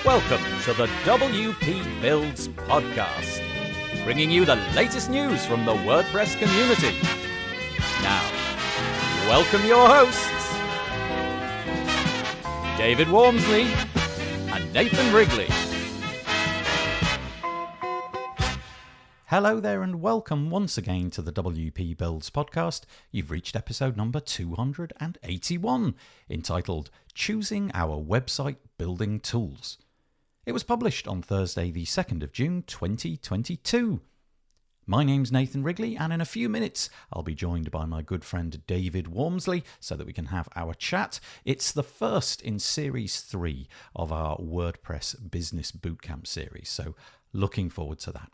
Welcome to the WP Builds podcast, bringing you the latest news from the WordPress community. Now, welcome your hosts, David Wormsley and Nathan Wrigley. Hello there and welcome once again to the WP Builds podcast. You've reached episode number 281, entitled Choosing Our Website Building Tools. It was published on Thursday the 2nd of June 2022. My name's Nathan Wrigley, and in a few minutes I'll be joined by my good friend David Wormsley so that we can have our chat. It's the first in Series 3 of our WordPress Business Bootcamp series, so looking forward to that.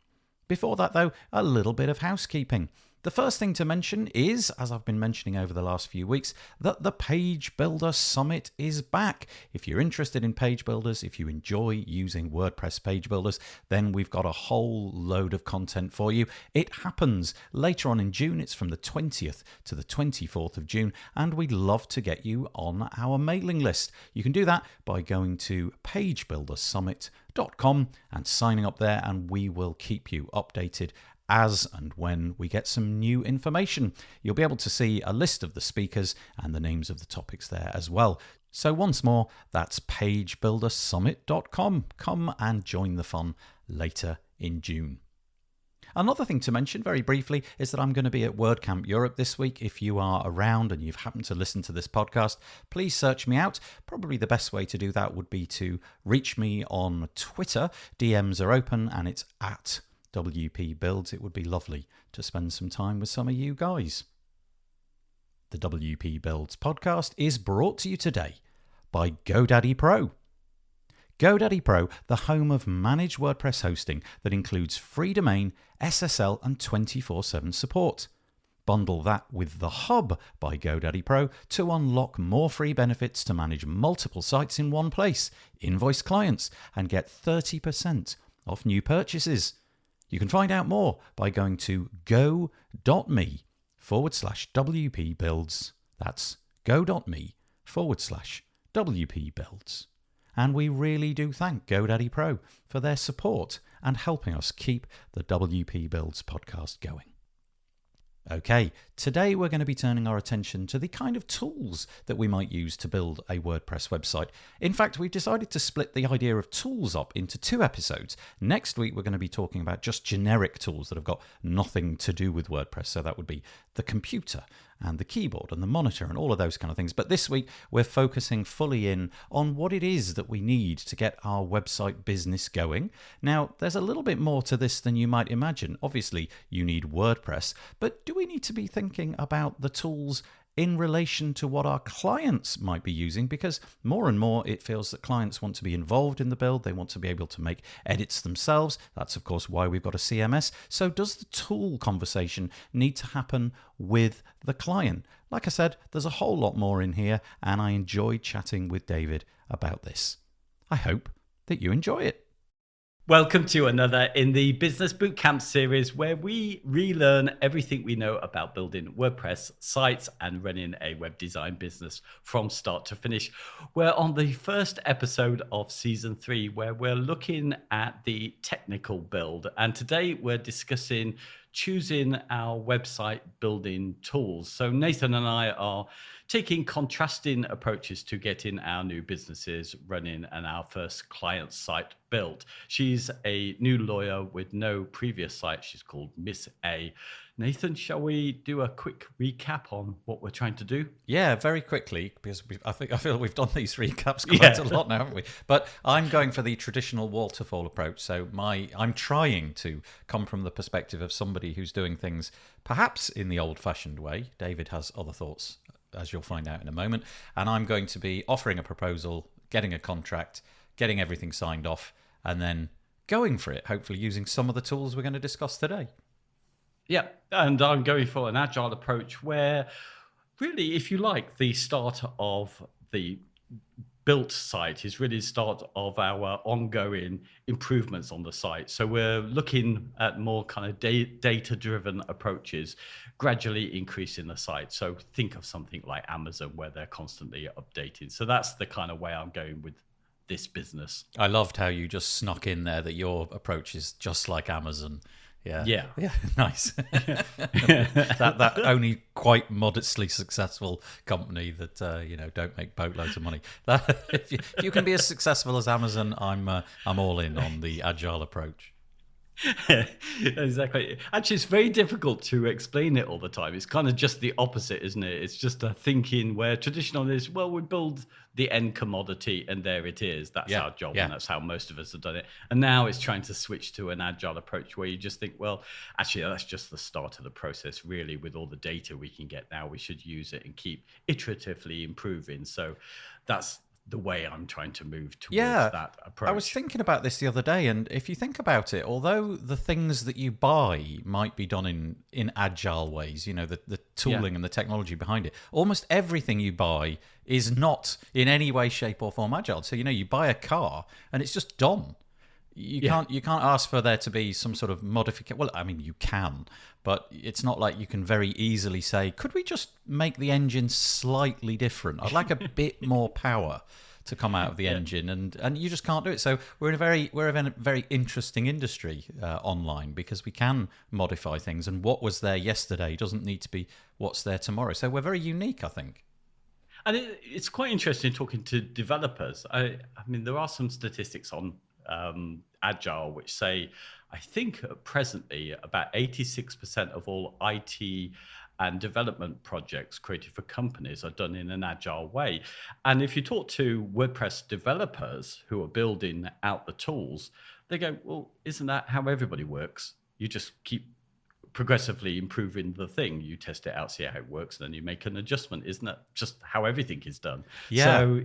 Before that, though, a little bit of housekeeping. The first thing to mention is, as I've been mentioning over the last few weeks, that the Page Builder Summit is back. If you're interested in page builders, if you enjoy using WordPress page builders, then we've got a whole load of content for you. It happens later on in June. It's from the 20th to the 24th of June, and we'd love to get you on our mailing list. You can do that by going to pagebuildersummit.com and signing up there, and we will keep you updated as and when we get some new information. You'll be able to see a list of the speakers and the names of the topics there as well. So once more, that's pagebuildersummit.com. Come and join the fun later in June. Another thing to mention very briefly is that I'm going to be at WordCamp Europe this week. If you are around and you've happened to listen to this podcast, please search me out. Probably the best way to do that would be to reach me on Twitter. DMs are open and it's at WP Builds. It would be lovely to spend some time with some of you guys. The WP Builds podcast is brought to you today by GoDaddy Pro. GoDaddy Pro, the home of managed WordPress hosting that includes free domain, SSL and 24/7 support. Bundle that with The Hub by GoDaddy Pro to unlock more free benefits to manage multiple sites in one place, invoice clients, and get 30% off new purchases. You can find out more by going to go.me/WP Builds. That's go.me/WP Builds. And we really do thank GoDaddy Pro for their support and helping us keep the WP Builds podcast going. Okay, today we're going to be turning our attention to the kind of tools that we might use to build a WordPress website. In fact, we've decided to split the idea of tools up into 2 episodes. Next week, we're going to be talking about just generic tools that have got nothing to do with WordPress. So that would be the computer and the keyboard and the monitor and all of those kind of things. But this week, we're focusing fully in on what it is that we need to get our website business going. Now, there's a little bit more to this than you might imagine. Obviously, you need WordPress, but do we need to be thinking about the tools in relation to what our clients might be using? Because more and more it feels that clients want to be involved in the build. They want to be able to make edits themselves. That's of course why we've got a CMS. So does the tool conversation need to happen with the client? Like I said, there's a whole lot more in here, and I enjoyed chatting with David about this. I hope that you enjoy it. Welcome to another in the Business Bootcamp series, where we relearn everything we know about building WordPress sites and running a web design business from start to finish. We're on the first episode of season 3, where we're looking at the technical build. And today we're discussing choosing our website building tools. So Nathan and I are taking contrasting approaches to getting our new businesses running and our first client site built. She's a new lawyer with no previous site. She's called Miss A. Nathan, shall we do a quick recap on what we're trying to do? Yeah, very quickly, because I feel we've done these recaps quite a lot now, haven't we? But I'm going for the traditional waterfall approach. So I'm trying to come from the perspective of somebody who's doing things perhaps in the old-fashioned way. David has other thoughts, as you'll find out in a moment. And I'm going to be offering a proposal, getting a contract, getting everything signed off, and then going for it, hopefully using some of the tools we're going to discuss today. Yeah, and I'm going for an agile approach where really, if you like, the start of the built site is really the start of our ongoing improvements on the site. So we're looking at more kind of data-driven approaches, gradually increasing the site. So think of something like Amazon, where they're constantly updating. So that's the kind of way I'm going with this business. I loved how you just snuck in there that your approach is just like Amazon. Yeah, nice. that only quite modestly successful company that don't make boatloads of money. If you can be as successful as Amazon, I'm all in on the agile approach. Exactly. Actually, it's very difficult to explain it all the time. It's kind of just the opposite, isn't it? It's just a thinking where traditional is, well, we build the end commodity and there it is. That's our job, and that's how most of us have done it. And now it's trying to switch to an agile approach where you just think, well, actually, that's just the start of the process. Really, with all the data we can get now, we should use it and keep iteratively improving. So that's the way I'm trying to move towards that approach. I was thinking about this the other day, and if you think about it, although the things that you buy might be done in agile ways, the tooling and the technology behind it, almost everything you buy is not in any way, shape or form agile. So, you buy a car and it's just done. You can't ask for there to be some sort of modification. Well, I mean, you can, but it's not like you can very easily say, could we just make the engine slightly different? I'd like a bit more power to come out of the engine, and you just can't do it. So we're in a very interesting industry online, because we can modify things, and what was there yesterday doesn't need to be what's there tomorrow. So we're very unique, I think. And it's quite interesting talking to developers. I mean, there are some statistics on agile which say, I think presently about 86% of all IT and development projects created for companies are done in an agile way. And if you talk to WordPress developers who are building out the tools, they go, well, isn't that how everybody works? You just keep progressively improving the thing. You test it out, see how it works, then you make an adjustment. Isn't that just how everything is done? Yeah.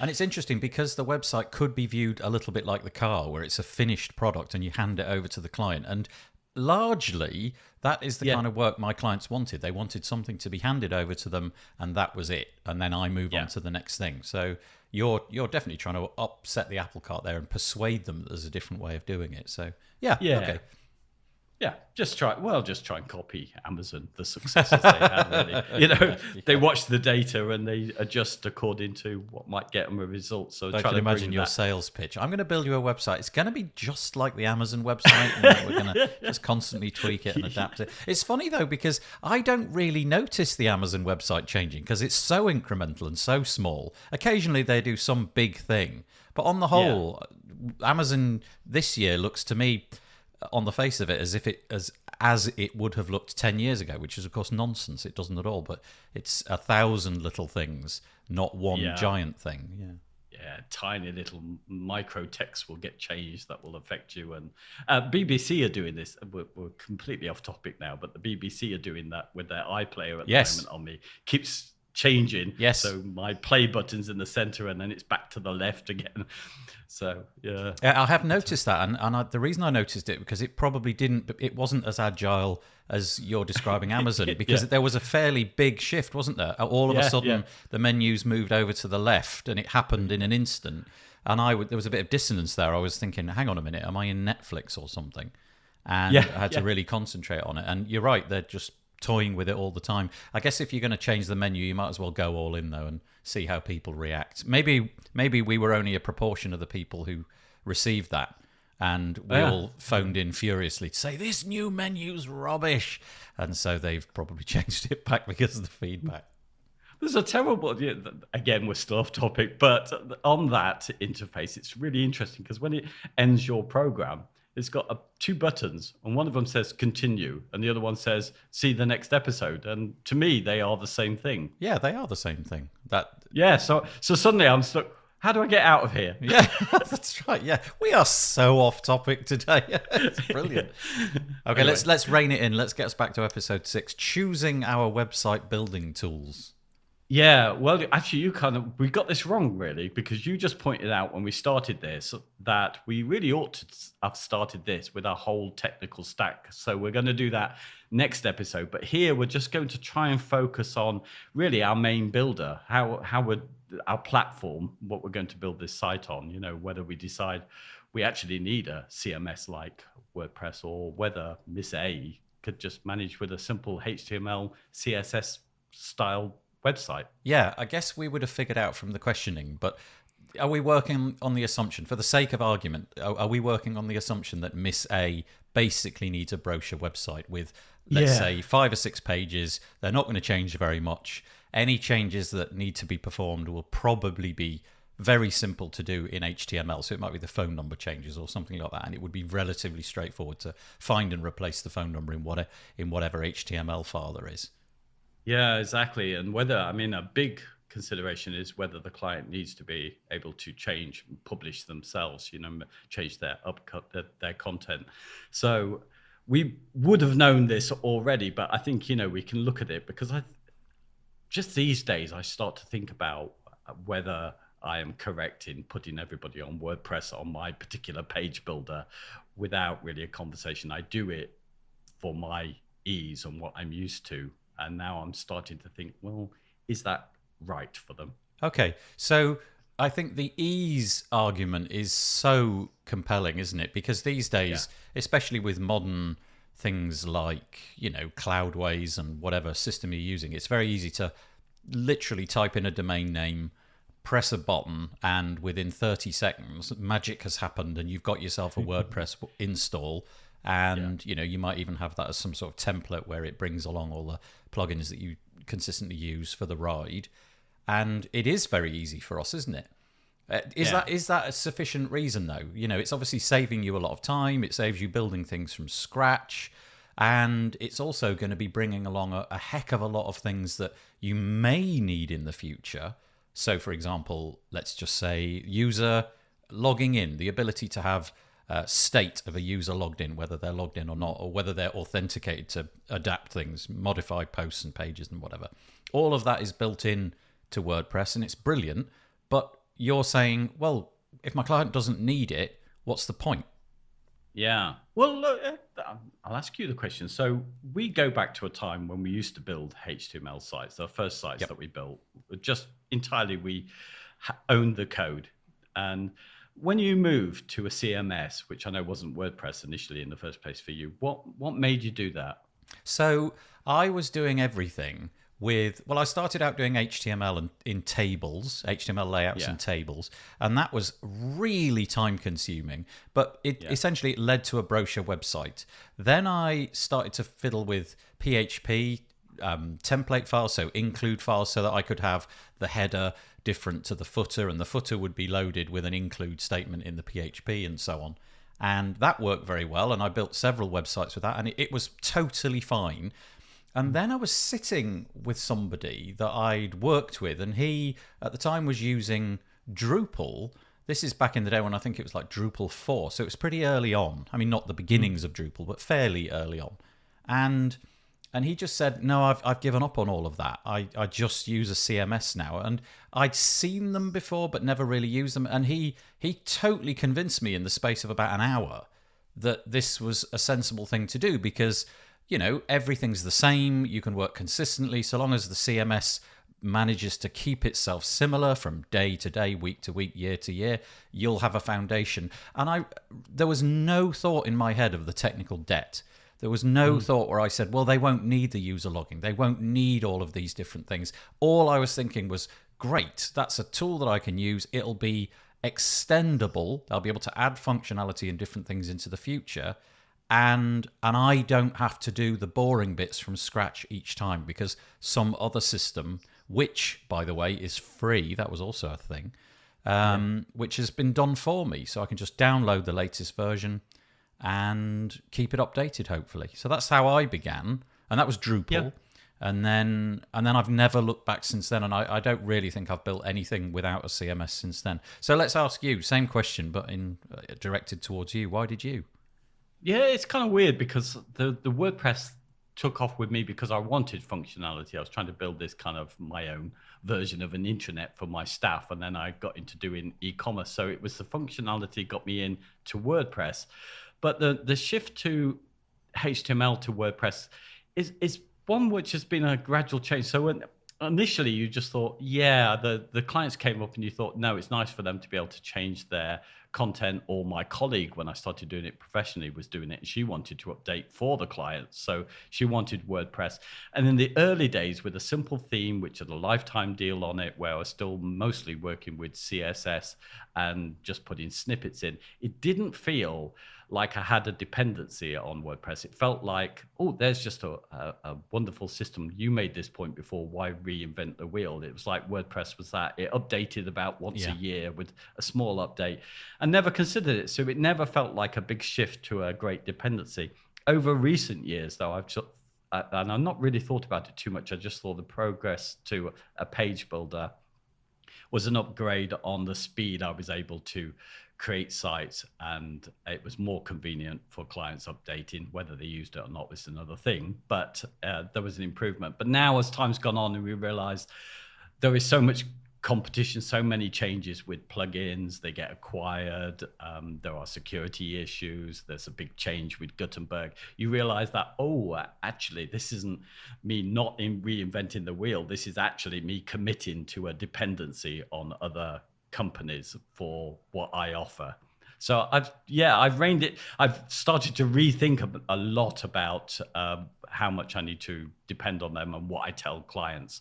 And it's interesting because the website could be viewed a little bit like the car, where it's a finished product and you hand it over to the client. And largely, that is the kind of work my clients wanted. They wanted something to be handed over to them, and that was it. And then I move on to the next thing. So you're definitely trying to upset the apple cart there and persuade them that there's a different way of doing it. So okay. Yeah, just try and copy Amazon, the successes they had, really. They watch the data and they adjust according to what might get them a result. So I can imagine your sales pitch. I'm going to build you a website. It's going to be just like the Amazon website. And we're going to just constantly tweak it and adapt it. It's funny, though, because I don't really notice the Amazon website changing because it's so incremental and so small. Occasionally they do some big thing. But on the whole, Amazon this year looks to me, on the face of it, as if as it would have looked 10 years ago, which is of course nonsense. It doesn't at all, but it's 1,000 little things, not one giant thing. Tiny little micro text will get changed that will affect you. And BBC are doing this. We're completely off topic now, but the BBC are doing that with their iPlayer at the moment on me. Keeps changing. Yes. So my play button's in the center and then it's back to the left again. So, yeah. I have noticed that. And the reason I noticed it, because it probably it wasn't as agile as you're describing Amazon, because there was a fairly big shift, wasn't there? All of a sudden, the menus moved over to the left and it happened in an instant. And there was a bit of dissonance there. I was thinking, hang on a minute, am I in Netflix or something? And I had to really concentrate on it. And you're right, they're just toying with it all the time. I guess if you're going to change the menu, you might as well go all in, though, and see how people react. Maybe we were only a proportion of the people who received that, and we all phoned in furiously to say, this new menu's rubbish. And so they've probably changed it back because of the feedback. There's a terrible, again, we're still off topic, but on that interface, it's really interesting because when it ends your program, it's got two buttons, and one of them says continue, and the other one says see the next episode. And to me, they are the same thing. Yeah, they are the same thing. So suddenly I'm stuck. How do I get out of here? Yeah, that's right. Yeah, we are so off topic today. It's brilliant. Okay, anyway. let's rein it in. Let's get us back to episode 6, choosing our website building tools. Yeah, well, actually, we got this wrong, really, because you just pointed out when we started this that we really ought to have started this with our whole technical stack. So we're going to do that next episode. But here we're just going to try and focus on really our main builder, our platform, what we're going to build this site on, whether we decide we actually need a CMS like WordPress or whether Miss A could just manage with a simple HTML, CSS style website. Yeah, I guess we would have figured out from the questioning, but are we working on the assumption, for the sake of argument, are we working on the assumption that Miss A basically needs a brochure website with, let's say, 5 or 6 pages? They're not going to change very much. Any changes that need to be performed will probably be very simple to do in HTML. So it might be the phone number changes or something like that. And it would be relatively straightforward to find and replace the phone number in whatever HTML file there is. Yeah, exactly. And a big consideration is whether the client needs to be able to publish themselves, change their content. So we would have known this already, but I think, we can look at it because just these days I start to think about whether I am correct in putting everybody on WordPress on my particular page builder without really a conversation. I do it for my ease and what I'm used to. And now I'm starting to think, well, is that right for them? Okay, so I think the ease argument is so compelling, isn't it? Because these days, especially with modern things like, Cloudways and whatever system you're using, it's very easy to literally type in a domain name, press a button, and within 30 seconds, magic has happened and you've got yourself a WordPress install. And, you might even have that as some sort of template where it brings along all the plugins that you consistently use for the ride. And it is very easy for us, isn't it? Is that a sufficient reason, though? It's obviously saving you a lot of time. It saves you building things from scratch. And it's also going to be bringing along a heck of a lot of things that you may need in the future. So, for example, let's just say user logging in, the ability to have state of a user logged in, whether they're logged in or not, or whether they're authenticated to adapt things, modify posts and pages and whatever. All of that is built in to WordPress and it's brilliant. But you're saying, well, if my client doesn't need it, what's the point? Yeah. Well, look, I'll ask you the question. So we go back to a time when we used to build HTML sites. The first sites that we built, just entirely we owned the code. And when you moved to a CMS, which I know wasn't WordPress initially in the first place for you, what made you do that? So I was doing everything I started out doing HTML in tables, HTML layouts and tables, and that was really time consuming, but essentially it led to a brochure website. Then I started to fiddle with PHP template files, so include files, so that I could have the header different to the footer, and the footer would be loaded with an include statement in the PHP and so on. And that worked very well, and I built several websites with that, and it was totally fine. And then I was sitting with somebody that I'd worked with, and he, at the time, was using Drupal. This is back in the day when I think it was like Drupal 4, so it was pretty early on. I mean, not the beginnings of Drupal, but fairly early on. And he just said, no, I've given up on all of that. I just use a CMS now. And I'd seen them before, but never really used them. And he totally convinced me in the space of about an hour that this was a sensible thing to do because, everything's the same. You can work consistently so long as the CMS manages to keep itself similar from day to day, week to week, year to year. You'll have a foundation. And there was no thought in my head of the technical debt. There was no thought where I said, well, they won't need the user logging. They won't need all of these different things. All I was thinking was, great, that's a tool that I can use. It'll be extendable. I'll be able to add functionality and different things into the future. And I don't have to do the boring bits from scratch each time because some other system, which, by the way, is free, that was also a thing, which has been done for me. So I can just download the latest version and keep it updated, hopefully. So that's how I began, and that was Drupal. Yeah. And then I've never looked back since then, and I don't really think I've built anything without a CMS since then. So let's ask you, same question, but directed towards you. Why did you? Yeah, it's kind of weird because the WordPress took off with me because I wanted functionality. I was trying to build this kind of my own version of an intranet for my staff, and then I got into doing e-commerce. So it was the functionality got me in to WordPress. But the shift to HTML to WordPress is one which has been a gradual change. So initially you just thought, yeah, the clients came up and you thought, no, it's nice for them to be able to change their content. Or my colleague, when I started doing it professionally, was doing it and she wanted to update for the clients. So she wanted WordPress. And in the early days with a simple theme, which had a lifetime deal on it, where I was still mostly working with CSS and just putting snippets in, it didn't feel like I had a dependency on WordPress. It felt like, oh, there's just a wonderful system. You made this point before, why reinvent the wheel? It was like WordPress was that. It updated about once a year with a small update. I never considered it. So it never felt like a big shift to a great dependency. Over recent years, though, and I've not really thought about it too much. I just thought the progress to a page builder was an upgrade on the speed I was able to create sites, and it was more convenient for clients updating. Whether they used it or not was another thing, but there was an improvement. But now, as time's gone on and we realized there is so much competition, so many changes with plugins, they get acquired, there are security issues, there's a big change with Gutenberg. You realize that, actually this isn't me not reinventing the wheel, this is actually me committing to a dependency on other companies for what I offer. So I've reined it. I've started to rethink a lot about how much I need to depend on them and what I tell clients,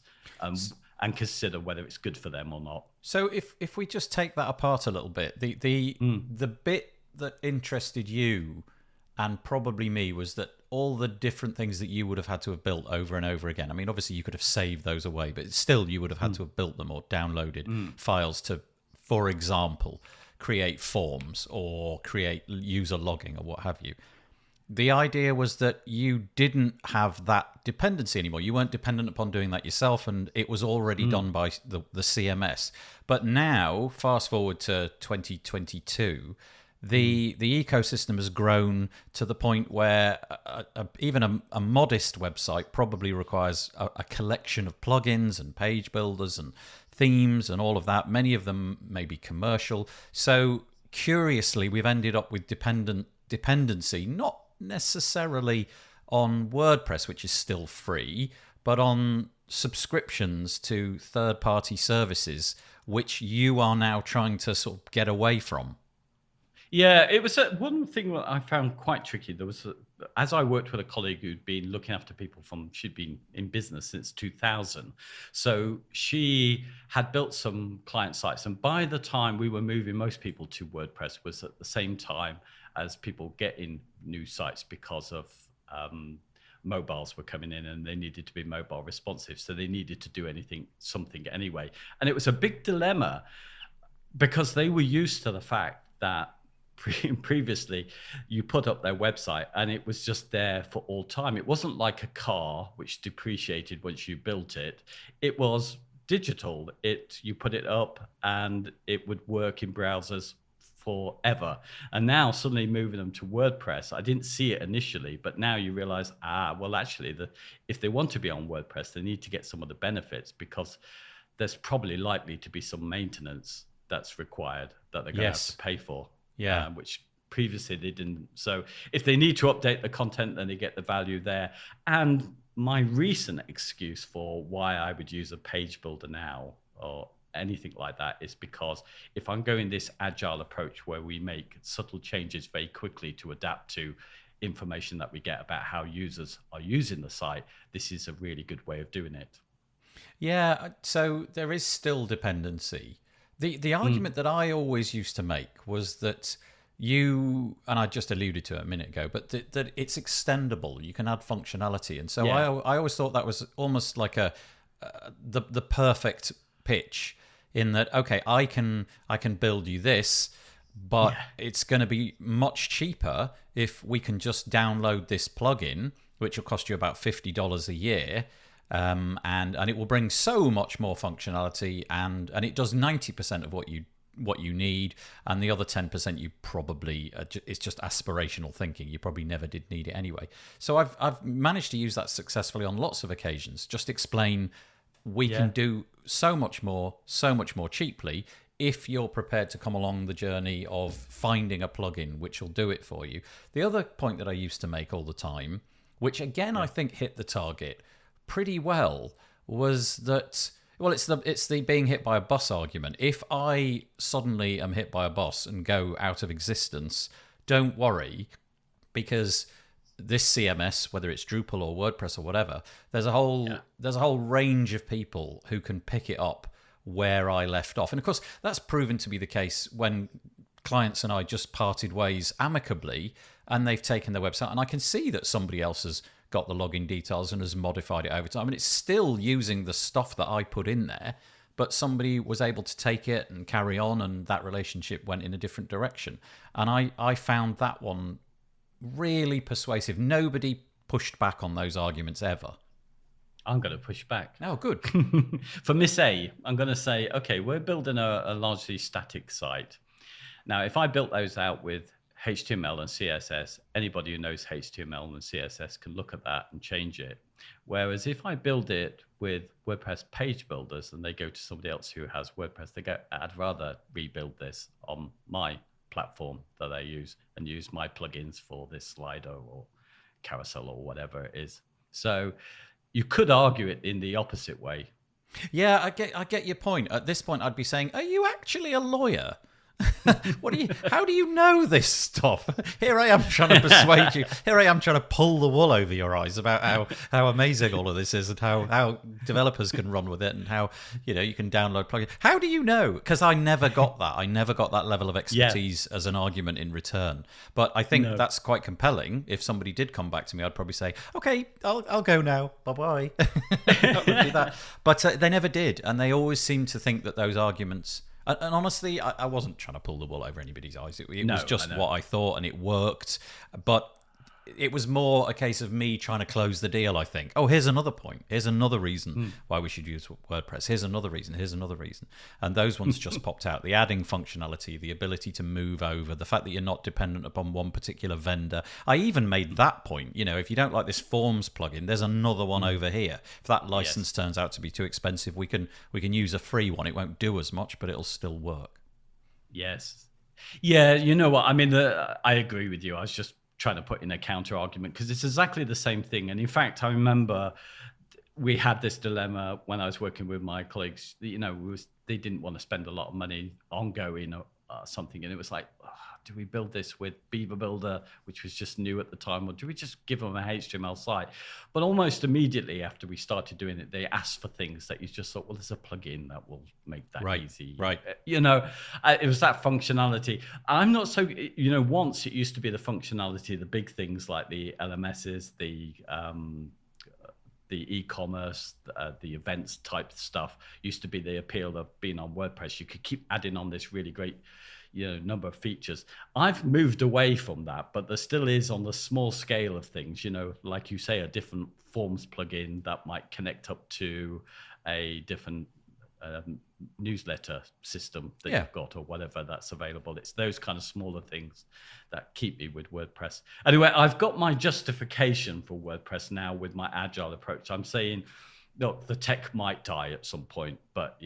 and consider whether it's good for them or not. So if we just take that apart a little bit, the bit that interested you and probably me was that all the different things that you would have had to have built over and over again. I mean, obviously you could have saved those away, but still you would have had to have built them or downloaded files to, for example, create forms or create user logging or what have you. The idea was that you didn't have that dependency anymore. You weren't dependent upon doing that yourself, and it was already done by the CMS. But now, fast forward to 2022, the ecosystem has grown to the point where even a modest website probably requires a collection of plugins and page builders and themes and all of that. Many of them may be commercial. So curiously, we've ended up with dependency, not necessarily on WordPress, which is still free, but on subscriptions to third-party services, which you are now trying to sort of get away from. Yeah, it was one thing that I found quite tricky. There was, as I worked with a colleague who'd been looking after people she'd been in business since 2000. So she had built some client sites. And by the time we were moving most people to WordPress was at the same time as people getting new sites because of mobiles were coming in and they needed to be mobile responsive. So they needed to do something anyway. And it was a big dilemma because they were used to the fact that previously you put up their website and it was just there for all time. It wasn't like a car which depreciated once you built it. It was digital. You put it up and it would work in browsers forever. And now suddenly moving them to WordPress, I didn't see it initially, but now you realize, well, actually, if they want to be on WordPress, they need to get some of the benefits because there's probably likely to be some maintenance that's required that they're going to have to pay for. Yeah, which previously they didn't. So if they need to update the content, then they get the value there. And my recent excuse for why I would use a page builder now or anything like that is because if I'm going this agile approach where we make subtle changes very quickly to adapt to information that we get about how users are using the site, this is a really good way of doing it. Yeah, so there is still dependency. The argument that I always used to make was that and I just alluded to it a minute ago, but that it's extendable. You can add functionality. And so I always thought that was almost like the perfect pitch in that, okay, I can build you this, but it's going to be much cheaper if we can just download this plugin, which will cost you about $50 a year. And it will bring so much more functionality, and it does 90% of what you need, and the other 10% you probably it's just aspirational thinking. You probably never did need it anyway. So I've managed to use that successfully on lots of occasions. Just explain we can do so much more cheaply if you're prepared to come along the journey of finding a plugin which will do it for you. The other point that I used to make all the time, which again I think hit the target pretty well, was that, well, it's the being hit by a bus argument. If I suddenly am hit by a bus and go out of existence, don't worry, because this CMS, whether it's Drupal or WordPress or whatever, there's a whole range of people who can pick it up where I left off. And of course, that's proven to be the case when clients and I just parted ways amicably and they've taken their website, and I can see that somebody else has got the login details and has modified it over time, and it's still using the stuff that I put in there, but somebody was able to take it and carry on, and that relationship went in a different direction. And I found that one really persuasive. Nobody pushed back on those arguments ever. I'm going to push back. Oh, good. For Miss A, I'm going to say, okay, we're building a largely static site. Now, if I built those out with HTML and CSS, anybody who knows HTML and CSS can look at that and change it. Whereas if I build it with WordPress page builders and they go to somebody else who has WordPress, they go, I'd rather rebuild this on my platform that I use and use my plugins for this slider or carousel or whatever it is. So you could argue it in the opposite way. Yeah, I get your point. At this point, I'd be saying, are you actually a lawyer? How do you know this stuff? Here I am trying to persuade you. Here I am trying to pull the wool over your eyes about how amazing all of this is and how developers can run with it and how you can download plugins. How do you know? Because I never got that. I never got that level of expertise as an argument in return. But I think that's quite compelling. If somebody did come back to me, I'd probably say, okay, I'll go now. Bye-bye. That would be that. But they never did. And they always seemed to think that those arguments... And honestly, I wasn't trying to pull the wool over anybody's eyes. It was just what I thought, and it worked. But it was more a case of me trying to close the deal, I think. Oh, here's another point. Here's another reason why we should use WordPress. Here's another reason. Here's another reason. And those ones just popped out. The adding functionality, the ability to move over, the fact that you're not dependent upon one particular vendor. I even made that point. If you don't like this Forms plugin, there's another one over here. If that license turns out to be too expensive, we can use a free one. It won't do as much, but it'll still work. Yes. Yeah, you know what? I mean, I agree with you. I was just trying to put in a counter argument because it's exactly the same thing. And in fact, I remember we had this dilemma when I was working with my colleagues. They didn't want to spend a lot of money ongoing or something, and it was like, do we build this with Beaver Builder, which was just new at the time, or do we just give them a HTML site? But almost immediately after we started doing it, they asked for things that you just thought, well, there's a plugin that will make that easy. Right. It was that functionality. I'm not so, once it used to be the functionality, the big things like the LMSs, the e-commerce, the events type stuff used to be the appeal of being on WordPress. You could keep adding on this really great number of features. I've moved away from that, but there still is on the small scale of things, like you say, a different Forms plugin that might connect up to a different newsletter system that you've got or whatever that's available. It's those kind of smaller things that keep me with WordPress. Anyway, I've got my justification for WordPress now with my agile approach. I'm saying, look, the tech might die at some point, but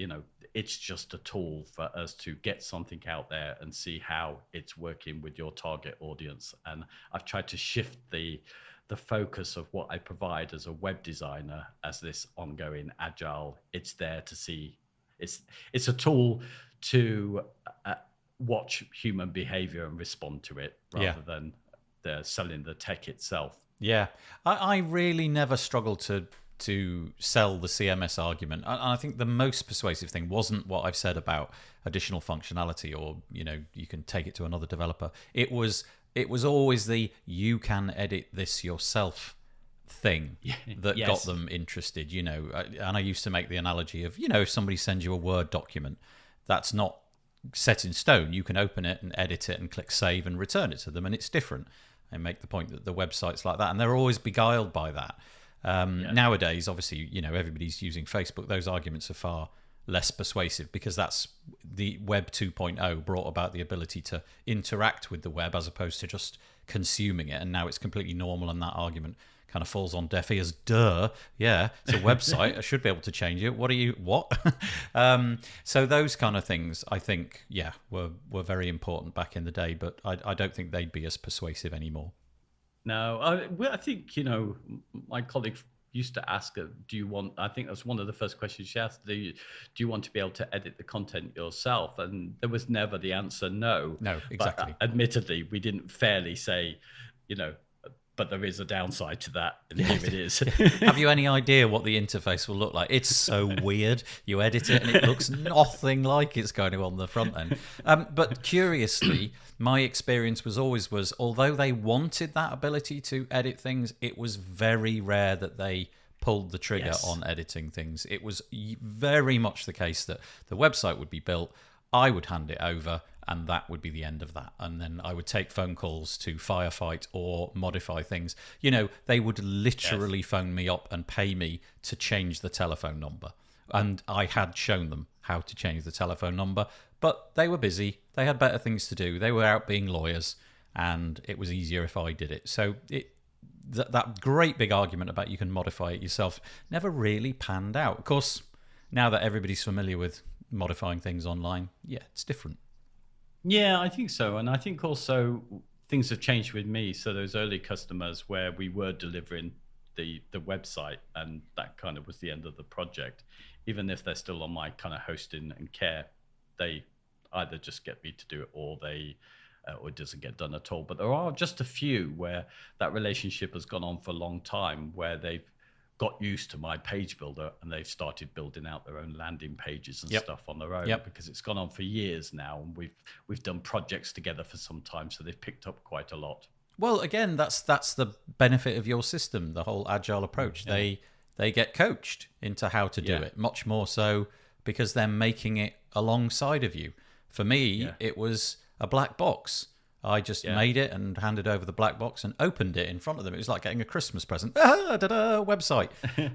it's just a tool for us to get something out there and see how it's working with your target audience. And I've tried to shift the focus of what I provide as a web designer as this ongoing agile. It's there to see. It's a tool to watch human behavior and respond to it rather than selling the tech itself. Yeah, I really never struggled to sell the CMS argument. And I think the most persuasive thing wasn't what I've said about additional functionality or, you can take it to another developer. It was always the you can edit this yourself thing that got them interested, and I used to make the analogy of, if somebody sends you a Word document, that's not set in stone. You can open it and edit it and click save and return it to them, and it's different. I make the point that the website's like that, and they're always beguiled by that. Nowadays, obviously, everybody's using Facebook. Those arguments are far less persuasive because that's the Web 2.0 brought about the ability to interact with the web as opposed to just consuming it. And now it's completely normal, and that argument kind of falls on deaf ears. Duh. Yeah, it's a website. I should be able to change it. What? So those kind of things, I think, were very important back in the day, but I don't think they'd be as persuasive anymore. No, I think, my colleague used to ask her, do you want, I think that's one of the first questions she asked, do you want to be able to edit the content yourself? And there was never the answer no. No, exactly. But admittedly, we didn't fairly say, but there is a downside to that, and here it is. Have you any idea what the interface will look like? It's so weird. You edit it and it looks nothing like it's going to on the front end. But curiously, my experience was although they wanted that ability to edit things, it was very rare that they pulled the trigger on editing things. It was very much the case that the website would be built, I would hand it over, and that would be the end of that. And then I would take phone calls to firefight or modify things. They would literally phone me up and pay me to change the telephone number. And I had shown them how to change the telephone number, but they were busy. They had better things to do. They were out being lawyers, and it was easier if I did it. So that great big argument about you can modify it yourself never really panned out. Of course, now that everybody's familiar with modifying things online, it's different. Yeah, I think so. And I think also things have changed with me. So those early customers where we were delivering the website, and that kind of was the end of the project, even if they're still on my kind of hosting and care, they either just get me to do it or it doesn't get done at all. But there are just a few where that relationship has gone on for a long time, where they've got used to my page builder and they've started building out their own landing pages and stuff on their own, because it's gone on for years now, and we've done projects together for some time, so they've picked up quite a lot. Well, again, that's the benefit of your system, the whole agile approach. They get coached into how to do it, much more so because they're making it alongside of you. For me, it was a black box. I just made it and handed over the black box and opened it in front of them. It was like getting a Christmas present. Website.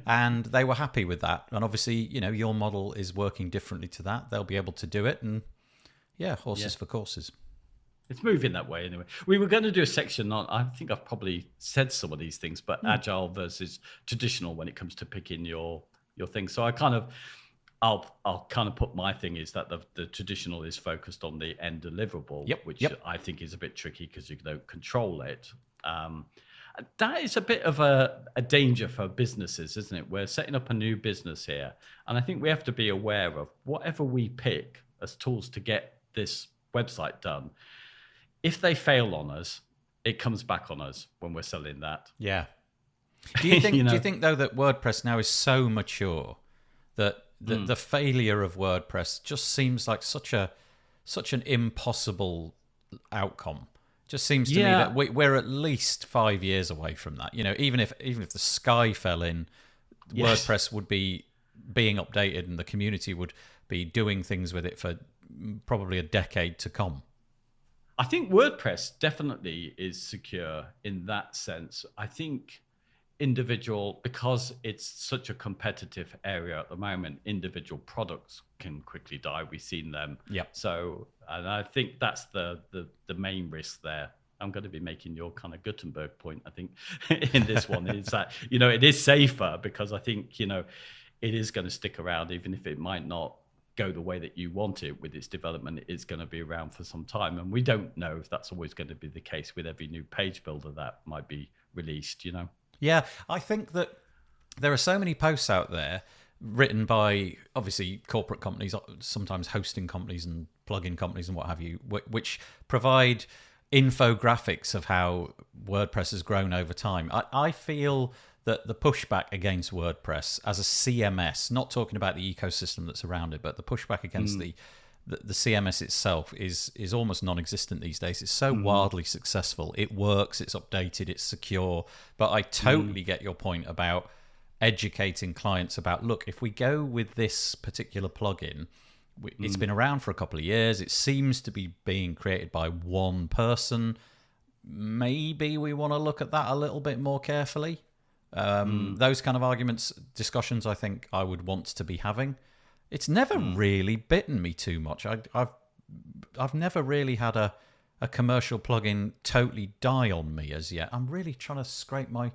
And they were happy with that. And obviously, your model is working differently to that. They'll be able to do it. And horses for courses. It's moving that way anyway. We were going to do a section on, I think I've probably said some of these things, but agile versus traditional when it comes to picking your thing. So I'll kind of put my thing is that the traditional is focused on the end deliverable, which I think is a bit tricky because you don't control it. That is a bit of a danger for businesses, isn't it? We're setting up a new business here, and I think we have to be aware of whatever we pick as tools to get this website done. If they fail on us, it comes back on us when we're selling that. Yeah. Do you think? Do you think though that WordPress now is so mature that the failure of WordPress just seems like such an impossible outcome? Just seems to me that we're at least 5 years away from that. Even if the sky fell in, WordPress would be being updated and the community would be doing things with it for probably a decade to come. I think WordPress definitely is secure in that sense. I think because it's such a competitive area at the moment, individual products can quickly die. We've seen them. So, and I think that's the main risk there. I'm going to be making your kind of Gutenberg point, I think, in this one, is that, it is safer because I think, it is going to stick around, even if it might not go the way that you want it with its development. It's going to be around for some time. And we don't know if that's always going to be the case with every new page builder that might be released, Yeah, I think that there are so many posts out there written by, obviously, corporate companies, sometimes hosting companies and plugin companies and what have you, which provide infographics of how WordPress has grown over time. I feel that the pushback against WordPress as a CMS, not talking about the ecosystem that's around it, but the pushback against the CMS itself is almost non-existent these days. It's so wildly successful. It works, it's updated, it's secure. But I totally get your point about educating clients about, look, if we go with this particular plugin, it's been around for a couple of years. It seems to be being created by one person. Maybe we want to look at that a little bit more carefully. Those kind of discussions, I think I would want to be having. It's never really bitten me too much. I've never really had a commercial plugin totally die on me as yet. I'm really trying to scrape my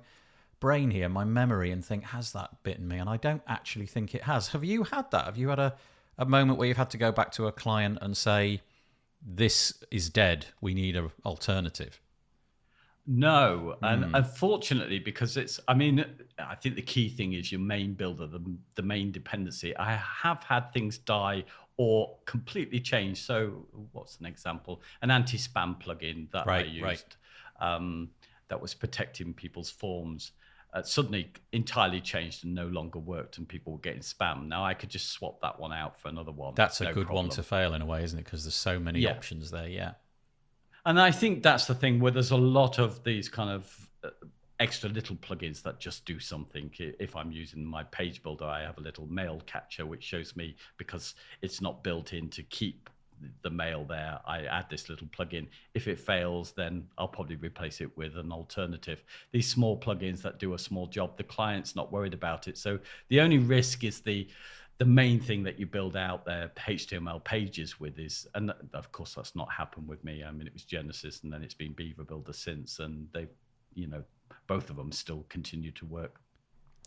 brain here, my memory, and think, has that bitten me? And I don't actually think it has. Have you had that? Have you had a moment where you've had to go back to a client and say, this is dead, we need an alternative? No, and unfortunately, because I think the key thing is your main builder, the main dependency. I have had things die or completely change. So what's an example? An anti-spam plugin that I used that was protecting people's forms suddenly entirely changed and no longer worked, and people were getting spam. Now I could just swap that one out for another one. That's a good one to fail in a way, isn't it? Because there's so many options there, And I think that's the thing where there's a lot of these kind of extra little plugins that just do something. If I'm using my page builder, I have a little mail catcher, which shows me, because it's not built in to keep the mail there, I add this little plugin. If it fails, then I'll probably replace it with an alternative. These small plugins that do a small job, the client's not worried about it. So the only risk is the main thing that you build out their HTML pages with is, and of course that's not happened with me. I mean, it was Genesis and then it's been Beaver Builder since, and they, both of them still continue to work.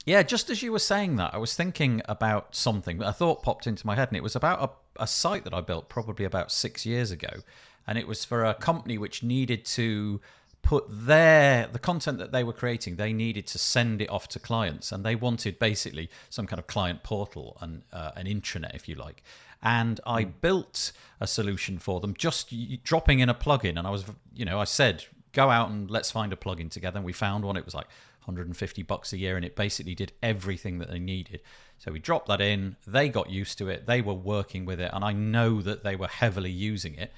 Yeah, just as you were saying that, I was thinking about something. A thought popped into my head, and it was about a site that I built probably about 6 years ago. And it was for a company which needed to put the content that they were creating, they needed to send it off to clients. And they wanted basically some kind of client portal and an intranet, if you like. And I built a solution for them, just dropping in a plugin. And I was, I said, go out and let's find a plugin together. And we found one. It was like $150 a year, and it basically did everything that they needed. So we dropped that in. They got used to it. They were working with it, and I know that they were heavily using it.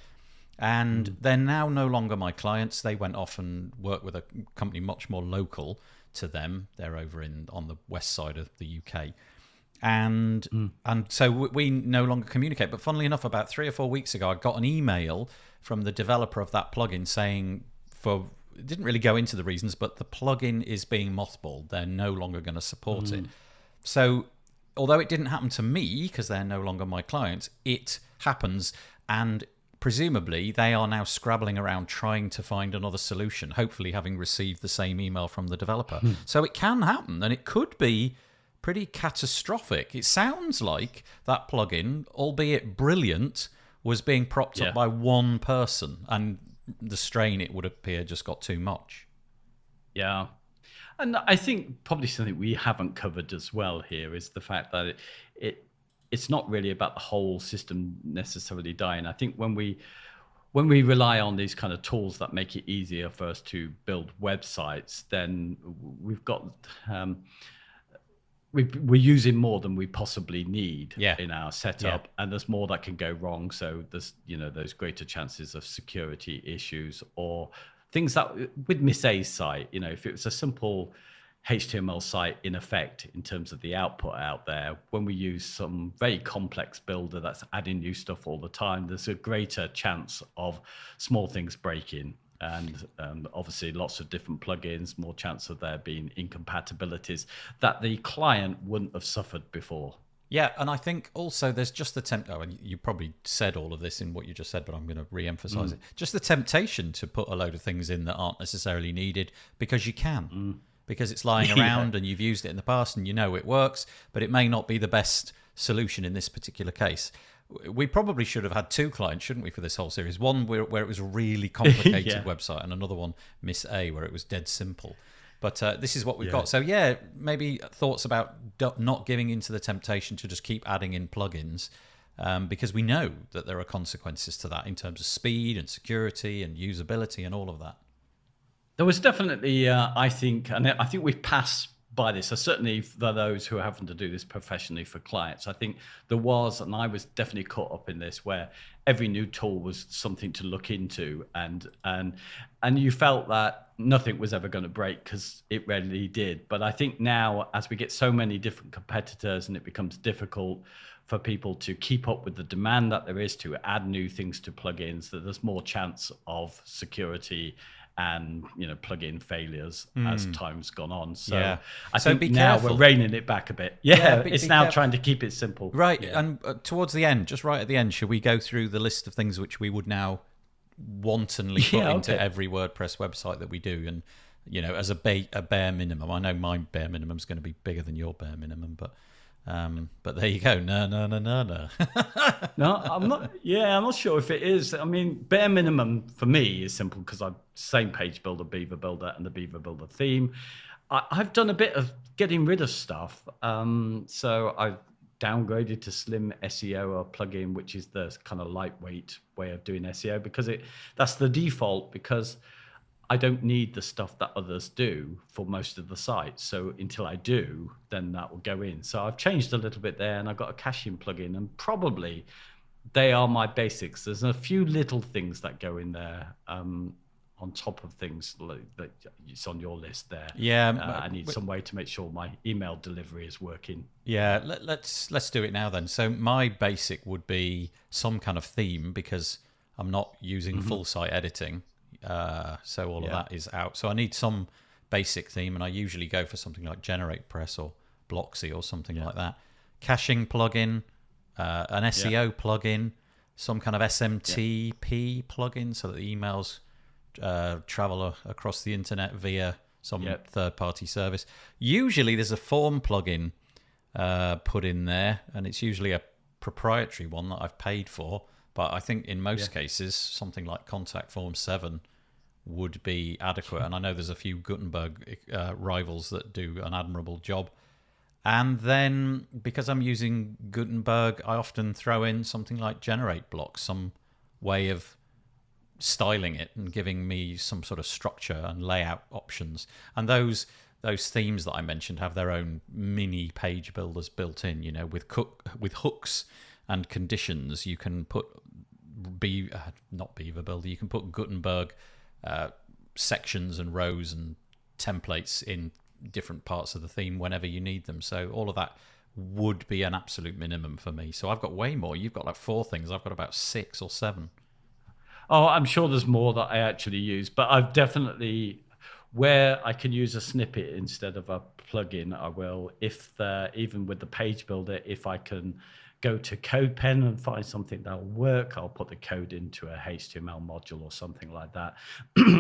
And they're now no longer my clients. They went off and worked with a company much more local to them. They're over on the west side of the UK. And so we no longer communicate. But funnily enough, about 3 or 4 weeks ago, I got an email from the developer of that plugin saying, it didn't really go into the reasons, but the plugin is being mothballed. They're no longer going to support it. So although it didn't happen to me because they're no longer my clients, it happens. And presumably they are now scrabbling around trying to find another solution, hopefully having received the same email from the developer. So it can happen, and it could be pretty catastrophic. It sounds like that plugin, albeit brilliant, was being propped up by one person, and the strain, it would appear, just got too much. Yeah. And I think probably something we haven't covered as well here is the fact that it's not really about the whole system necessarily dying. I think when we rely on these kind of tools that make it easier for us to build websites, then we've got we're using more than we possibly need in our setup, and there's more that can go wrong. So there's those greater chances of security issues or things that with Miss A's site, if it was a simple HTML site in effect in terms of the output out there, when we use some very complex builder that's adding new stuff all the time, there's a greater chance of small things breaking. And obviously lots of different plugins, more chance of there being incompatibilities that the client wouldn't have suffered before. Yeah, and I think also there's just the and you probably said all of this in what you just said, but I'm going to re-emphasize it. Just the temptation to put a load of things in that aren't necessarily needed because you can. Because it's lying around and you've used it in the past and it works, but it may not be the best solution in this particular case. We probably should have had 2 clients, shouldn't we, for this whole series? One where it was a really complicated website, and another one, Miss A, where it was dead simple. But this is what we've got. So maybe thoughts about not giving into the temptation to just keep adding in plugins, because we know that there are consequences to that in terms of speed and security and usability and all of that. There was definitely, I think we've passed by this. So certainly for those who are having to do this professionally for clients, I think there was, and I was definitely caught up in this, where every new tool was something to look into, and you felt that nothing was ever going to break because it rarely did. But I think now, as we get so many different competitors and it becomes difficult for people to keep up with the demand that there is to add new things to plugins, that there's more chance of security and plug-in failures as time's gone on. So I think now we're reining it back a bit. It's now trying to keep it simple. Right, and towards the end, just right at the end, should we go through the list of things which we would now wantonly put into every WordPress website that we do, and as a bare minimum? I know my bare minimum is going to be bigger than your bare minimum, but But there you go. No. No, I'm not. Yeah, I'm not sure if it is. I mean, bare minimum for me is simple because I'm same page builder, Beaver Builder, and the Beaver Builder theme. I've done a bit of getting rid of stuff. So I've downgraded to Slim SEO or plugin, which is the kind of lightweight way of doing SEO because that's the default because I don't need the stuff that others do for most of the sites. So until I do, then that will go in. So I've changed a little bit there and I've got a caching plugin and probably they are my basics. There's a few little things that go in there on top of things that it's on your list there. Yeah. I need some way to make sure my email delivery is working. Yeah, let's do it now then. So my basic would be some kind of theme because I'm not using full site editing. So all of that is out. So I need some basic theme, and I usually go for something like GeneratePress or Blocksy or something like that. Caching plugin, an SEO plugin, some kind of SMTP plugin, so that the emails travel across the internet via some third-party service. Usually there's a form plugin put in there, and it's usually a proprietary one that I've paid for. But I think in most cases, something like Contact Form 7 would be adequate. And I know there's a few Gutenberg rivals that do an admirable job. And then, because I'm using Gutenberg, I often throw in something like GenerateBlocks, some way of styling it and giving me some sort of structure and layout options. And those themes that I mentioned have their own mini page builders built in, with hooks and conditions. You can put not Beaver Builder, you can put Gutenberg sections and rows and templates in different parts of the theme whenever you need them. So all of that would be an absolute minimum for me. So I've got way more. You've got like 4 things. I've got about 6 or 7. Oh, I'm sure there's more that I actually use, but I've definitely, where I can use a snippet instead of a plugin, I will. Even with the page builder, if I can go to CodePen and find something that'll work, I'll put the code into a HTML module or something like that.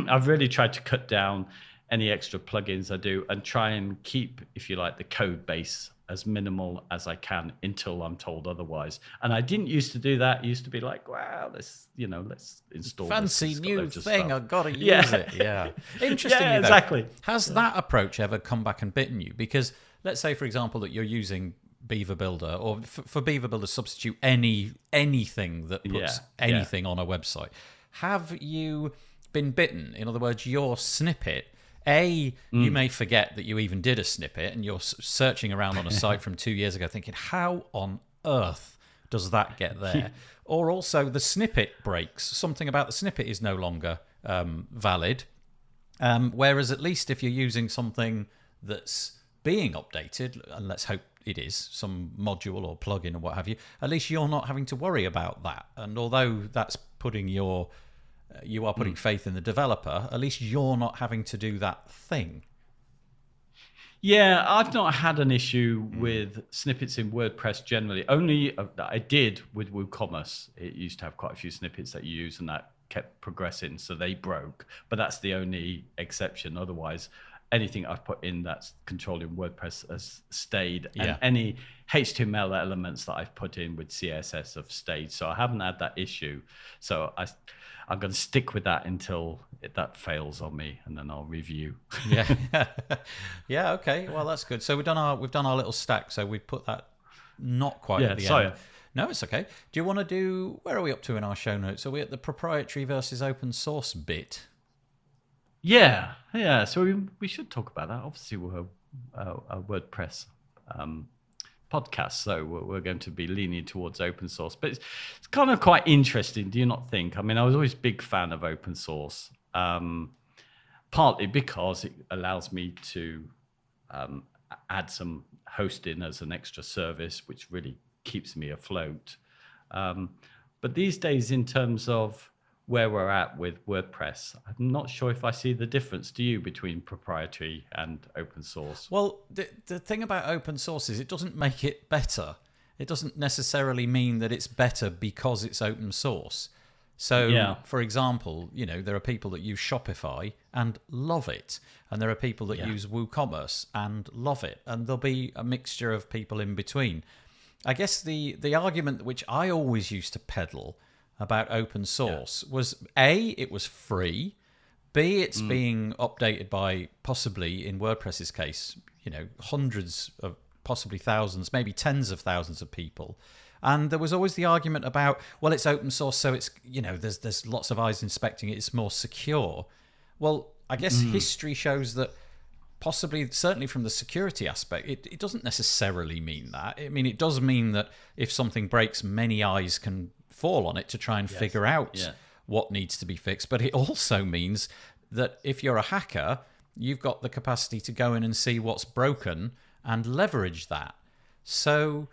I've really tried to cut down any extra plugins I do and try and keep, if you like, the code base as minimal as I can until I'm told otherwise. And I didn't used to do that. I used to be like, wow, let's install fancy this new thing. I've got to use it. Yeah. Interesting. Yeah, exactly. Has that approach ever come back and bitten you? Because let's say, for example, that you're using Beaver Builder, or for Beaver Builder, substitute anything that puts anything on a website. Have you been bitten? In other words, your snippet, you may forget that you even did a snippet, and you're searching around on a site from 2 years ago thinking, how on earth does that get there? Or also the snippet breaks. Something about the snippet is no longer valid. Whereas at least if you're using something that's being updated, and let's hope it is, some module or plugin or what have you, at least you're not having to worry about that. And although that's putting you are putting faith in the developer, at least you're not having to do that thing. Yeah, I've not had an issue with snippets in WordPress generally. Only I did with WooCommerce. It used to have quite a few snippets that you use, and that kept progressing, so they broke. But that's the only exception. Otherwise, anything I've put in that's controlling WordPress has stayed, and any HTML elements that I've put in with CSS have stayed. So I haven't had that issue. So I'm going to stick with that until that fails on me, and then I'll review. Yeah. Okay. Well, that's good. So we've done our little stack. So we've put that not quite at the end. No, it's okay. Do you want to do? Where are we up to in our show notes? Are we at the proprietary versus open source bit? Yeah. So we should talk about that. Obviously, we're a WordPress podcast, so we're going to be leaning towards open source. But it's kind of quite interesting, do you not think? I mean, I was always a big fan of open source, partly because it allows me to add some hosting as an extra service, which really keeps me afloat. But these days, in terms of where we're at with WordPress, I'm not sure if I see the difference, do you, between proprietary and open source? Well, the thing about open source is it doesn't make it better. It doesn't necessarily mean that it's better because it's open source. So, for example, there are people that use Shopify and love it, and there are people that use WooCommerce and love it, and there'll be a mixture of people in between. I guess the argument which I always used to peddle about open source was A, it was free, B, it's being updated by possibly, in WordPress's case, hundreds of, possibly thousands, maybe tens of thousands of people. And there was always the argument about, well, it's open source, so it's, there's lots of eyes inspecting it, it's more secure. Well, I guess history shows that possibly, certainly from the security aspect, it doesn't necessarily mean that. I mean, it does mean that if something breaks, many eyes can fall on it to try and figure out what needs to be fixed. But it also means that if you're a hacker, you've got the capacity to go in and see what's broken and leverage that. So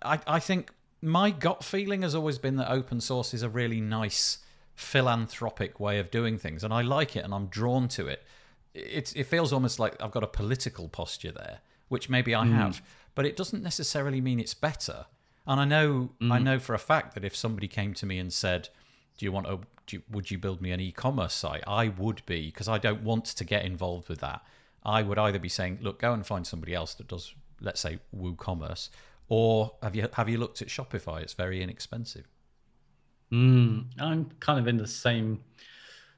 I think my gut feeling has always been that open source is a really nice philanthropic way of doing things, and I like it and I'm drawn to it. It feels almost like I've got a political posture there, which maybe I have, but it doesn't necessarily mean it's better. And I know for a fact that if somebody came to me and said, would you build me an e-commerce site? I would be, because I don't want to get involved with that. I would either be saying, look, go and find somebody else that does, let's say, WooCommerce, or have you looked at Shopify? It's very inexpensive. I'm kind of in the same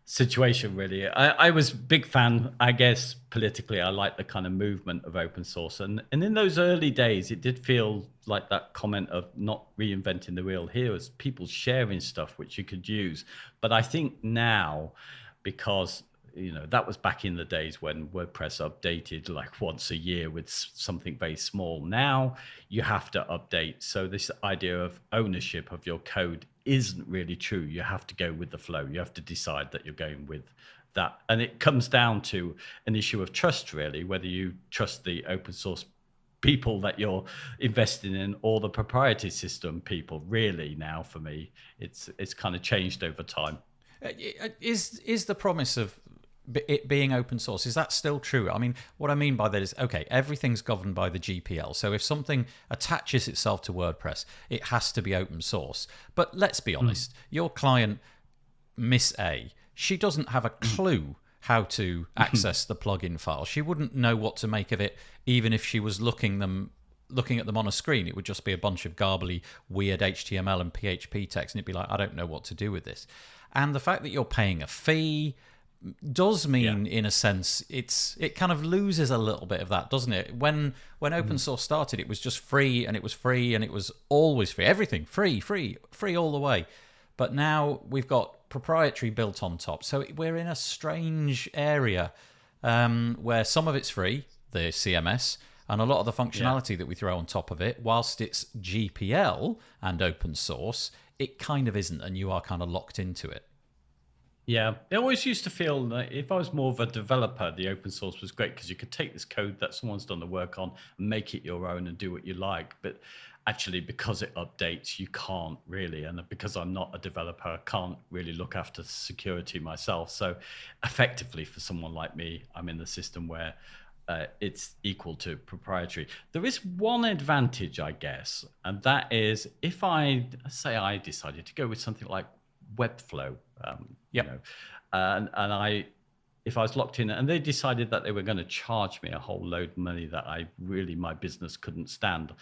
situation, really. I was a big fan, I guess, politically. I like the kind of movement of open source. And in those early days, it did feel like that comment of not reinventing the wheel. Here was people sharing stuff which you could use. But I think now, because that was back in the days when WordPress updated like once a year with something very small. Now you have to update. So this idea of ownership of your code isn't really true. You have to go with the flow. You have to decide that you're going with that. And it comes down to an issue of trust, really, whether you trust the open source people that you're investing in or the proprietary system people. Really, now for me, it's kind of changed over time. Is the promise of it being open source, is that still true? I mean, what I mean by that is, okay, everything's governed by the GPL. So if something attaches itself to WordPress, it has to be open source. But let's be honest, your client, Miss A, she doesn't have a clue how to access the plugin file. She wouldn't know what to make of it, even if she was looking at them on a screen. It would just be a bunch of garbly, weird HTML and PHP text, and it'd be like, I don't know what to do with this. And the fact that you're paying a fee does mean, in a sense, it kind of loses a little bit of that, doesn't it? When open source started, it was just free, and it was free, and it was always free. Everything free all the way. But now we've got proprietary built on top. So we're in a strange area where some of it's free, the CMS, and a lot of the functionality that we throw on top of it, whilst it's GPL and open source, it kind of isn't, and you are kind of locked into it. Yeah, it always used to feel that if I was more of a developer, the open source was great because you could take this code that someone's done the work on and make it your own and do what you like. But actually, because it updates, you can't really. And because I'm not a developer, I can't really look after security myself. So effectively, for someone like me, I'm in the system where it's equal to proprietary. There is one advantage, I guess, and that is if I decided to go with something like Webflow, and if I was locked in and they decided that they were going to charge me a whole load of money that my business couldn't stand,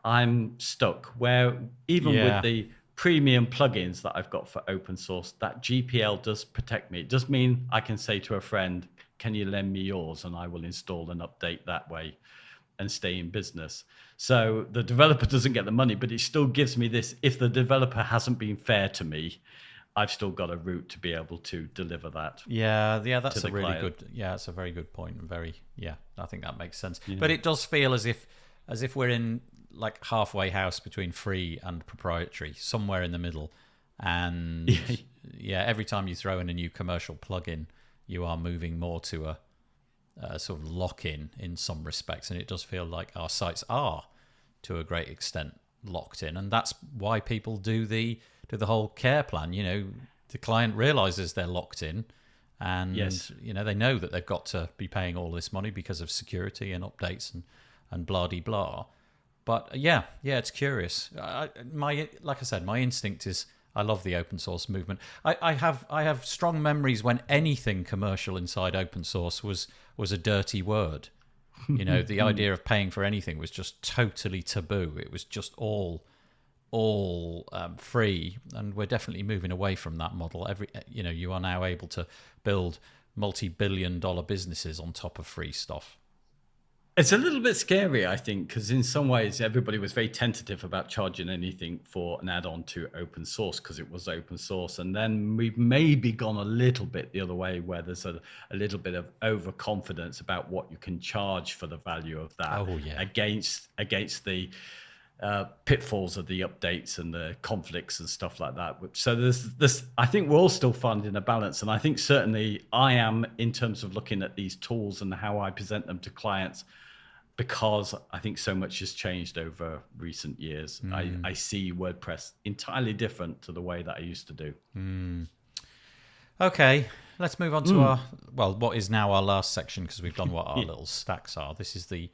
I'm stuck where even with the premium plugins that I've got for open source, that GPL does protect me. It does mean I can say to a friend, can you lend me yours? And I will install and update that way and stay in business. So the developer doesn't get the money, but it still gives me this. If the developer hasn't been fair to me, I've still got a route to be able to deliver that. Yeah, that's a really good. Yeah, it's a very good point. I think that makes sense. Yeah. But it does feel as if we're in like halfway house between free and proprietary, somewhere in the middle. And every time you throw in a new commercial plugin, you are moving more to a sort of lock-in some respects, and it does feel like our sites are, to a great extent, locked in, and that's why people do the whole care plan. The client realizes they're locked in, and they know that they've got to be paying all this money because of security and updates and blah de blah. But it's curious. Like I said, my instinct is I love the open source movement. I have strong memories when anything commercial inside open source was a dirty word. You know, the idea of paying for anything was just totally taboo. It was just all free, and we're definitely moving away from that model. You are now able to build multi-billion-dollar businesses on top of free stuff. It's a little bit scary, I think, because in some ways everybody was very tentative about charging anything for an add-on to open source because it was open source. And then we've maybe gone a little bit the other way, where there's a little bit of overconfidence about what you can charge for the value of that against the pitfalls of the updates and the conflicts and stuff like that. So there's this, I think we're all still finding a balance. And I think certainly I am, in terms of looking at these tools and how I present them to clients, because I think so much has changed over recent years. I see WordPress entirely different to the way that I used to do. Okay, let's move on to what is now our last section, because we've done what our little stacks are. This is the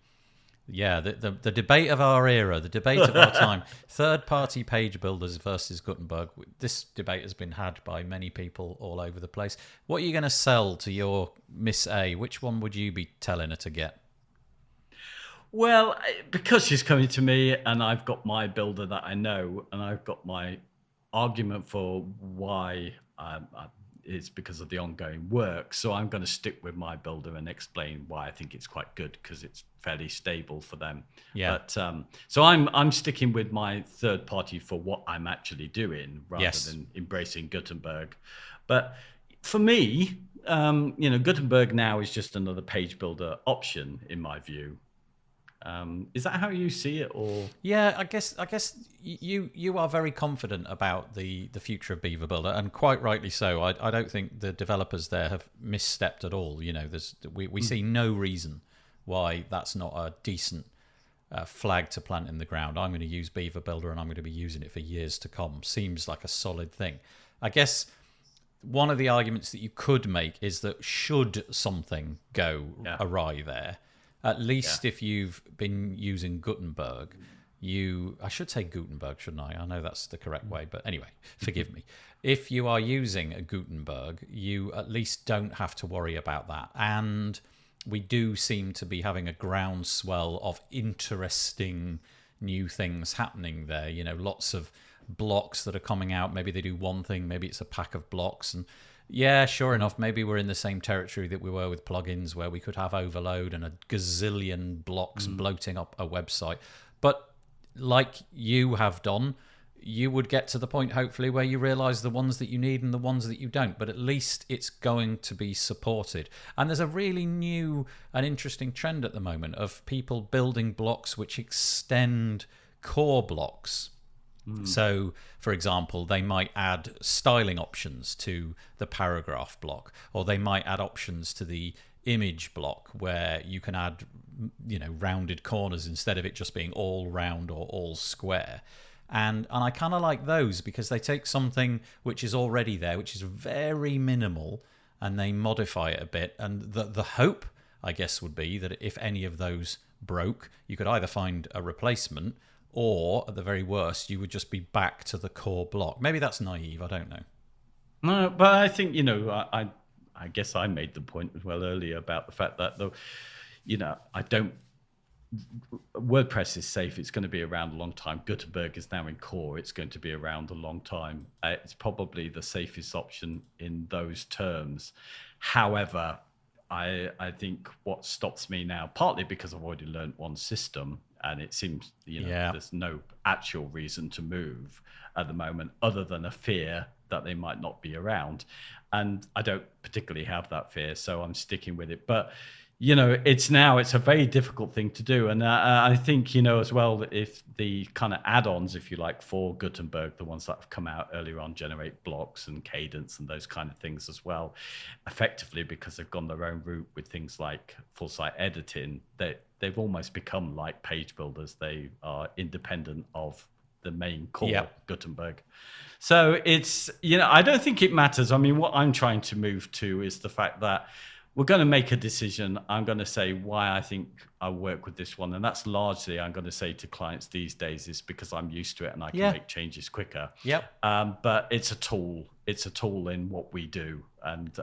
debate of our era, the debate of our time. Third-party page builders versus Gutenberg. This debate has been had by many people all over the place. What are you going to sell to your Miss A? Which one would you be telling her to get? Well, because she's coming to me and I've got my builder that I know, and I've got my argument for why it's because of the ongoing work. So I'm going to stick with my builder and explain why I think it's quite good, because it's fairly stable for them. Yeah. But so I'm sticking with my third party for what I'm actually doing, rather than embracing Gutenberg. But for me, Gutenberg now is just another page builder option in my view. Is that how you see it, or? Yeah, I guess you are very confident about the future of Beaver Builder, and quite rightly so. I don't think the developers there have misstepped at all. You know, we see no reason why that's not a decent flag to plant in the ground. I'm going to use Beaver Builder, and I'm going to be using it for years to come. Seems like a solid thing. I guess one of the arguments that you could make is that should something go awry there, at least if you've been using Gutenberg, I should say Gutenberg, shouldn't I? I know that's the correct way, but anyway, forgive me. If you are using a Gutenberg, you at least don't have to worry about that. And we do seem to be having a groundswell of interesting new things happening there. You know, lots of blocks that are coming out. Maybe they do one thing, maybe it's a pack of blocks, and yeah, sure enough, maybe we're in the same territory that we were with plugins, where we could have overload and a gazillion blocks bloating up a website. But like you have done, you would get to the point, hopefully, where you realize the ones that you need and the ones that you don't. But at least it's going to be supported. And there's a really new and interesting trend at the moment of people building blocks which extend core blocks. So, for example, they might add styling options to the paragraph block, or they might add options to the image block where you can add, rounded corners instead of it just being all round or all square. And I kind of like those, because they take something which is already there, which is very minimal, and they modify it a bit. And the hope, I guess, would be that if any of those broke, you could either find a replacement, or at the very worst, you would just be back to the core block. Maybe that's naive, I don't know. No, but I think, I guess I made the point as well earlier about the fact that, WordPress is safe. It's going to be around a long time. Gutenberg is now in core. It's going to be around a long time. It's probably the safest option in those terms. However, I think what stops me now, partly because I've already learned one system, and it seems there's no actual reason to move at the moment, other than a fear that they might not be around. And I don't particularly have that fear, so I'm sticking with it. But it's a very difficult thing to do. And I think, as well, if the kind of add-ons, if you like, for Gutenberg, the ones that have come out earlier on, generate blocks and cadence and those kind of things as well, effectively, because they've gone their own route with things like full site editing, they've almost become like page builders. They are independent of the main core Gutenberg. So it's, I don't think it matters. I mean, what I'm trying to move to is the fact that we're going to make a decision. I'm going to say why I think I work with this one. And that's largely, I'm going to say to clients these days, is because I'm used to it and I can make changes quicker. Yep. But it's a tool. It's a tool in what we do. And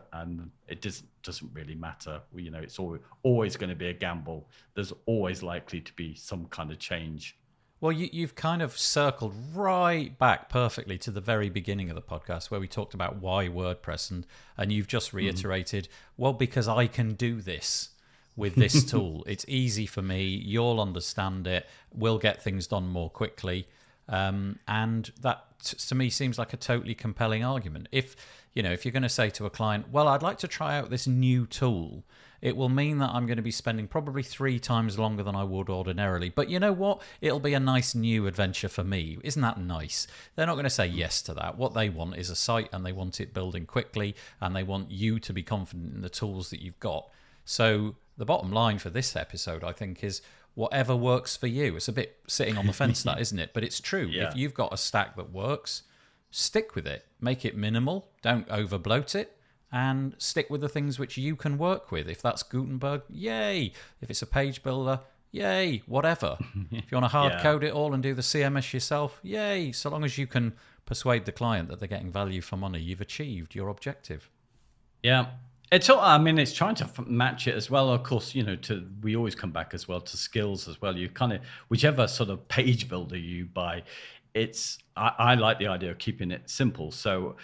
it doesn't really matter. It's always going to be a gamble. There's always likely to be some kind of change. Well, you've kind of circled right back perfectly to the very beginning of the podcast where we talked about why WordPress, and you've just reiterated, well, because I can do this with this tool. It's easy for me. You'll understand it. We'll get things done more quickly. And that, to me, seems like a totally compelling argument. If you're going to say to a client, well, I'd like to try out this new tool, it will mean that I'm going to be spending probably 3 times longer than I would ordinarily. But you know what? It'll be a nice new adventure for me. Isn't that nice? They're not going to say yes to that. What they want is a site, and they want it building quickly, and they want you to be confident in the tools that you've got. So the bottom line for this episode, I think, is whatever works for you. It's a bit sitting on the fence, that, isn't it? But it's true. Yeah. If you've got a stack that works, stick with it. Make it minimal. Don't over bloat it. And stick with the things which you can work with. If that's Gutenberg, yay. If it's a page builder, yay. Whatever. If you want to hard code it all and do the CMS yourself, yay. So long as you can persuade the client that they're getting value for money, you've achieved your objective. Yeah. It's trying to match it as well. Of course, we always come back as well to skills as well. You kind of, whichever sort of page builder you buy, I like the idea of keeping it simple. So,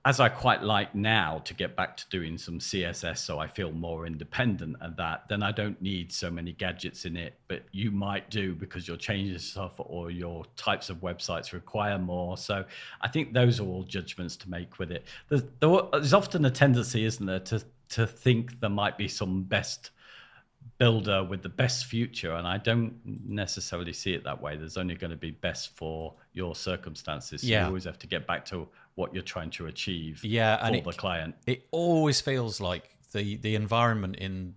as I quite like now to get back to doing some CSS, so I feel more independent of that, then I don't need so many gadgets in it. But you might do because you're changing stuff or your types of websites require more. So I think those are all judgments to make with it. There's often a tendency, isn't there, to think there might be some best builder with the best future, and I don't necessarily see it that way. There's only going to be best for your circumstances. So you always have to get back to what you're trying to achieve for the client. It always feels like the environment in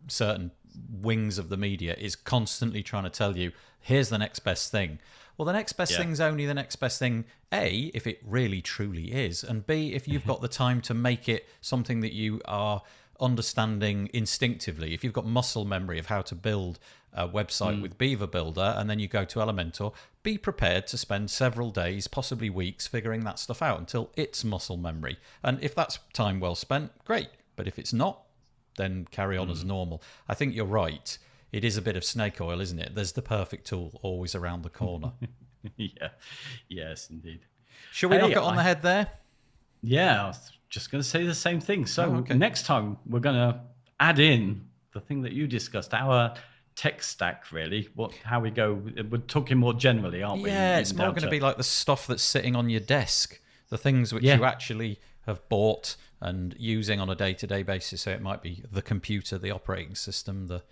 certain wings of the media is constantly trying to tell you, here's the next best thing. Well, the next best thing's only the next best thing, A, if it really truly is, and B, if you've got the time to make it something that you are understanding instinctively. If you've got muscle memory of how to build a website with Beaver Builder, and then you go to Elementor, be prepared to spend several days, possibly weeks, figuring that stuff out until it's muscle memory. And if that's time well spent, great. But if it's not, then carry on as normal. I think you're right. It is a bit of snake oil, isn't it? There's the perfect tool always around the corner. Yes, indeed. Shall we knock it on the head there? Yeah, I was just going to say the same thing. So next time we're going to add in the thing that you discussed, our tech stack, really. How we go. We're talking more generally, aren't we? Yeah, it's more going to be like the stuff that's sitting on your desk, the things which you actually have bought and using on a day-to-day basis. So it might be the computer, the operating system, the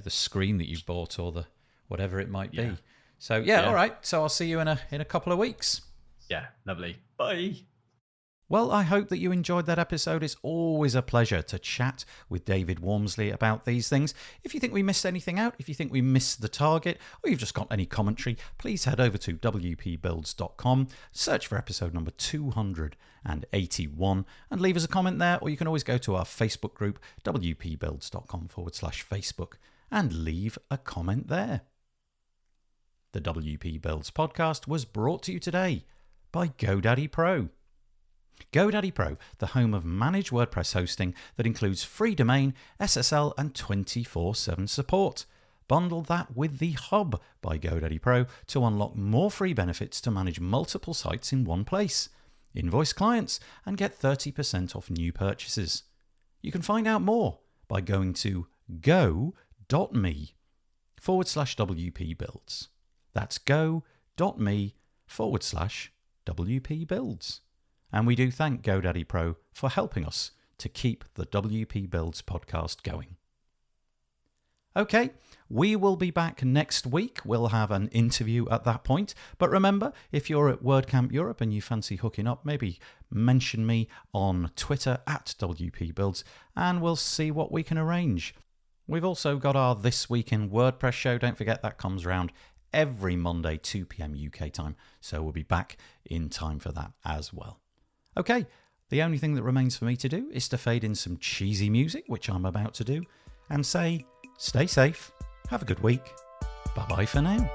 screen that you've bought, or the whatever it might be. So all right. So I'll see you in a couple of weeks. Yeah, lovely. Bye. Well, I hope that you enjoyed that episode. It's always a pleasure to chat with David Wormsley about these things. If you think we missed anything out, if you think we missed the target, or you've just got any commentary, please head over to wpbuilds.com, search for episode number 281, and leave us a comment there, or you can always go to our Facebook group, wpbuilds.com/Facebook, and leave a comment there. The WP Builds podcast was brought to you today by GoDaddy Pro. GoDaddy Pro, the home of managed WordPress hosting that includes free domain, SSL, and 24/7 support. Bundle that with the Hub by GoDaddy Pro to unlock more free benefits to manage multiple sites in one place. Invoice clients and get 30% off new purchases. You can find out more by going to go.me/WP-builds. That's go.me/WP Builds. And we do thank GoDaddy Pro for helping us to keep the WP Builds podcast going. Okay, we will be back next week. We'll have an interview at that point. But remember, if you're at WordCamp Europe and you fancy hooking up, maybe mention me on Twitter at WP Builds, and we'll see what we can arrange. We've also got our This Week in WordPress show. Don't forget that comes around every Monday, 2 p.m. UK time. So we'll be back in time for that as well. Okay, The only thing that remains for me to do is to fade in some cheesy music, which I'm about to do, and say, stay safe, have a good week, bye-bye for now.